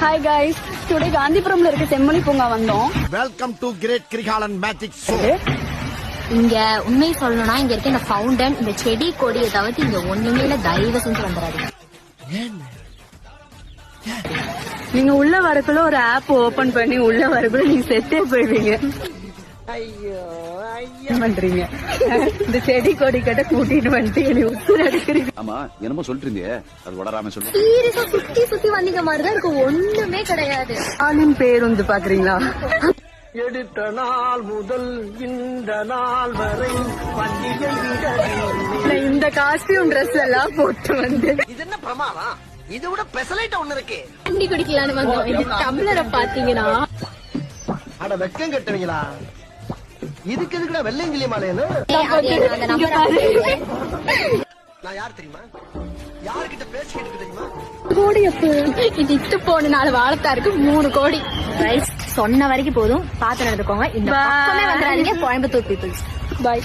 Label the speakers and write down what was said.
Speaker 1: Hi guys, today காந்திபுரம்ல இருக்க செம்மொழி பூங்கா வந்தோம்.
Speaker 2: Welcome to great Kirikalan magic show.
Speaker 3: இங்க உண்மை சொல்லணும்னா இங்க இருக்க இந்த ஃபவுண்டன், இந்த செடி கொடியை தவிர்த்து இங்க ஒண்ணுமே இல்ல. தயவு செஞ்சு வந்துடாதீங்க.
Speaker 1: நீங்க உள்ள வரக்குள்ள ஒரு ஆப் ஓபன் பண்ணி உள்ள வரக்குள்ள நீங்க செத்தே போயிடுவீங்க. பண்றீங்க இந்த செடி கொடி கிட்ட கூட்டிட்டு வந்துட்டு என்னை உசுர் அடிக்கிறீங்க.
Speaker 4: ஆமா என்னமோ சொல்லிட்டு இருந்தியே, அது வளராம சொல்லு.
Speaker 3: சீரியஸா சுத்தி சுத்தி வந்தீங்க மாதிரிதான் இருக்கு, ஒண்ணுமே கிடையாது.
Speaker 1: ஆளின் பேருந்து பாக்குறீங்களா?
Speaker 5: எடுத்த நாள் முதல் இந்த நாள் வரை
Speaker 1: இந்த காஸ்டியூம் ட்ரெஸ் எல்லாம் போட்டு வந்து
Speaker 5: இது என்ன பிரமாதம்? இதை விட பெசலைட் ஒண்ணு இருக்கு.
Speaker 3: தண்ணி குடிக்கலான்னு வந்தோம். இந்த டம்ளரை பாத்தீங்கன்னா
Speaker 5: அட வெக்கம் கட்டுவீங்களா? இதுக்கு எதுக்குடா வெள்ளையங்கிலி மாலையன்னு? நான் யார் தெரியுமா? யாருக்கிட்ட பேசிக்கிட்டு தெரியுமா?
Speaker 3: கோடி இது இட்டு போன 4 வாழத்தாருக்கு 3 கோடி. சொன்ன வரைக்கும் போதும், பாத்து நடந்துக்கோங்க. இந்த பக்கமே வந்துடாதீங்க கோயம்புத்தூர் பீப்புள்ஸ்.
Speaker 1: பாய்.